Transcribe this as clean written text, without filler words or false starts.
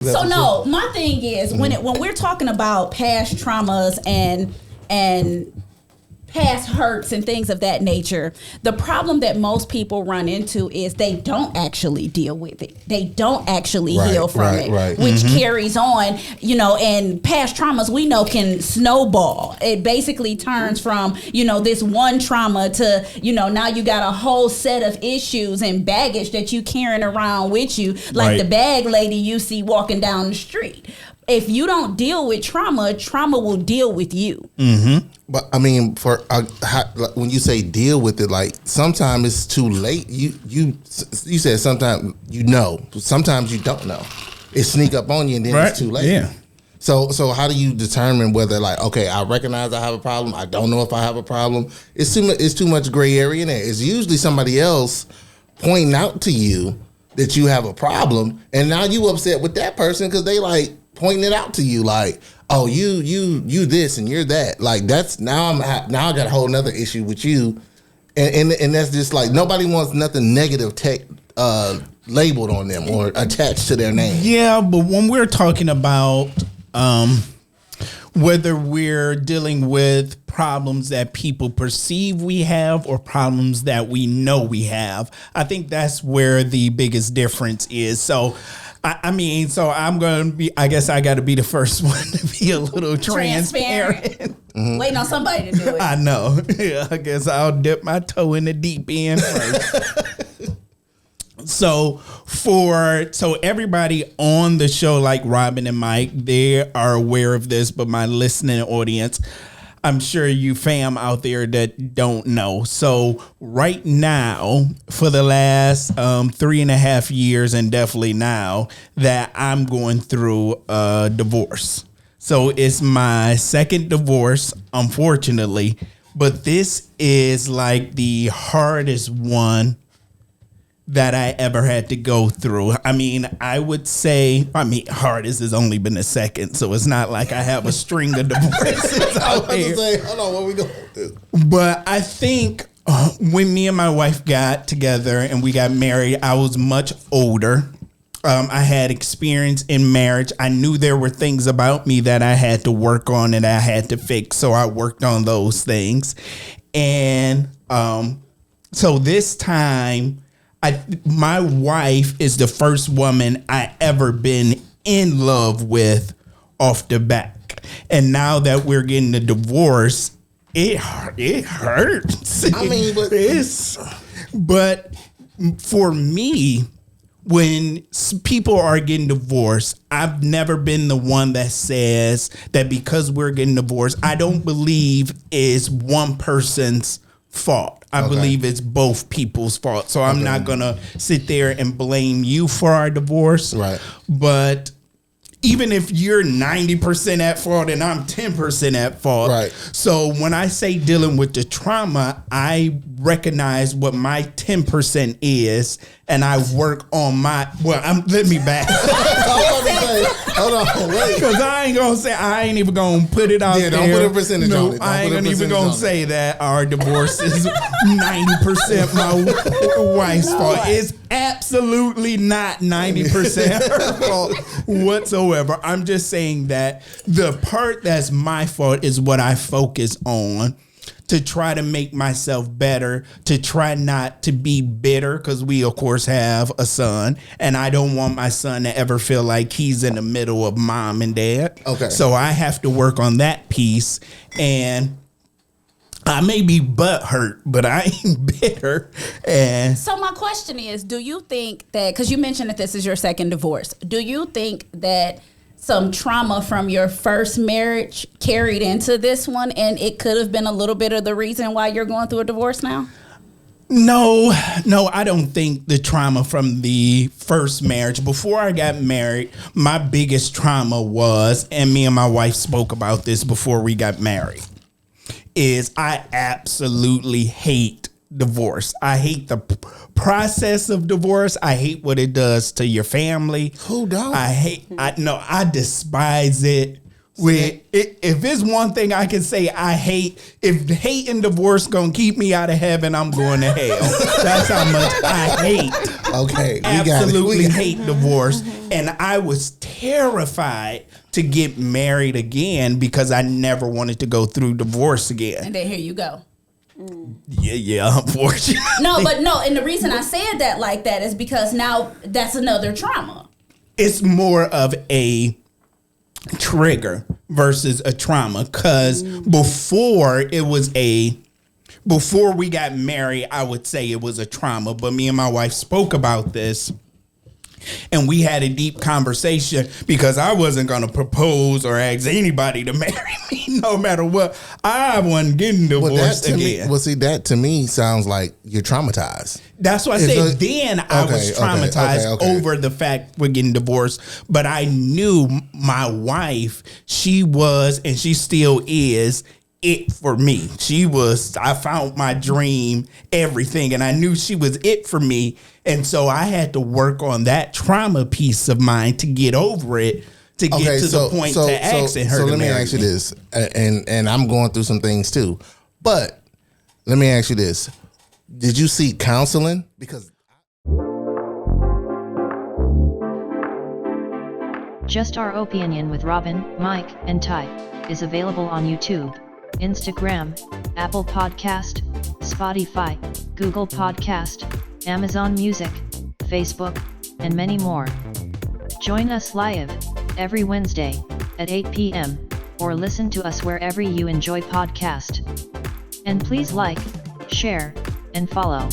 So no, my thing is when we're talking about past traumas and past hurts and things of that nature, the problem that most people run into is they don't actually deal with it. They don't actually heal from it, which carries on, and past traumas we know can snowball. It basically turns from, this one trauma to, now you got a whole set of issues and baggage that you carrying around with you, like the bag lady you see walking down the street. If you don't deal with trauma will deal with you. Mm-hmm. But I mean, when you say deal with it, like sometimes it's too late. You said sometimes sometimes you don't know. It sneak up on you and then it's too late. Yeah. So how do you determine whether okay, I recognize I have a problem. I don't know if I have a problem. It's too much gray area in there. It's usually somebody else pointing out to you that you have a problem, and now you upset with that person because they pointing it out to you like, oh, you this and you're that. Like that's now I got a whole nother issue with you, and that's just like nobody wants nothing negative labeled on them or attached to their name. Yeah, but when we're talking about whether we're dealing with problems that people perceive we have or problems that we know we have, I think that's where the biggest difference is. So I guess I got to be the first one to be a little transparent. Waiting on somebody to do it. I know. Yeah, I guess I'll dip my toe in the deep end first. So everybody on the show, like Robin and Mike, they are aware of this, but my listening audience, I'm sure you fam out there that don't know. So right now, for the last 3.5 years, and definitely now, that I'm going through a divorce. So it's my second divorce, unfortunately, but this is like the hardest one that I ever had to go through. I mean, I would say, hardest has only been the second, so it's not like I have a string of divorces out there. Hold on, where we going with this? But I think when me and my wife got together and we got married, I was much older. I had experience in marriage. I knew there were things about me that I had to work on and I had to fix, so I worked on those things. And so this time, my wife is the first woman I ever been in love with off the back. And now that we're getting a divorce, it hurts. I mean, but for me, when people are getting divorced, I've never been the one that says that because we're getting divorced, I don't believe is one person's fault. I believe it's both people's fault. So I'm not going to sit there and blame you for our divorce. Right. But even if you're 90% at fault and I'm 10% at fault. Right. So when I say dealing with the trauma, I recognize what my 10% is and I work on let me back. Hold on, wait. Because I ain't even going to put it out there. Yeah, don't put a percentage on it. I ain't even going to say that our divorce is 90% my wife's fault. It's absolutely not 90% her fault whatsoever. I'm just saying that the part that's my fault is what I focus on to try to make myself better, to try not to be bitter, because we, of course, have a son, and I don't want my son to ever feel like he's in the middle of mom and dad. Okay. So I have to work on that piece, and I may be butthurt, but I ain't bitter. And so my question is, do you think that, because you mentioned that this is your second divorce, do you think that some trauma from your first marriage carried into this one and it could have been a little bit of the reason why you're going through a divorce now? No, I don't think the trauma from the first marriage. Before I got married, my biggest trauma was, and me and my wife spoke about this before we got married, is I absolutely hate divorce. I hate the process of divorce. I hate what it does to your family. Who don't? I despise it If it's one thing I can say I hate, if hate and divorce gonna keep me out of heaven, I'm going to hell. That's how much I hate. Okay, absolutely hate divorce, and I was terrified to get married again because I never wanted to go through divorce again. And then here you go. Yeah, unfortunately. No, and the reason I said that like that is because now that's another trauma. It's more of a trigger versus a trauma, because before we got married, I would say it was a trauma, but me and my wife spoke about this and we had a deep conversation because I wasn't going to propose or ask anybody to marry me no matter what. I wasn't getting divorced again. That to me sounds like you're traumatized. That's why I said then I was traumatized over the fact we're getting divorced. But I knew my wife, she was, and she still is, it for me. I found my dream, everything, and I knew she was it for me. And so I had to work on that trauma piece of mine to get over it, to get to the point to asking her to marry me. So let me ask you this, and I'm going through some things too, but let me ask you this. Did you seek counseling? Because Just Our Opinion with Robin, Mike, and Ty is available on YouTube, Instagram, Apple Podcast, Spotify, Google Podcast, Amazon Music, Facebook, and many more. Join us live every Wednesday at 8 p.m. or listen to us wherever you enjoy podcast. And please like, share, and follow.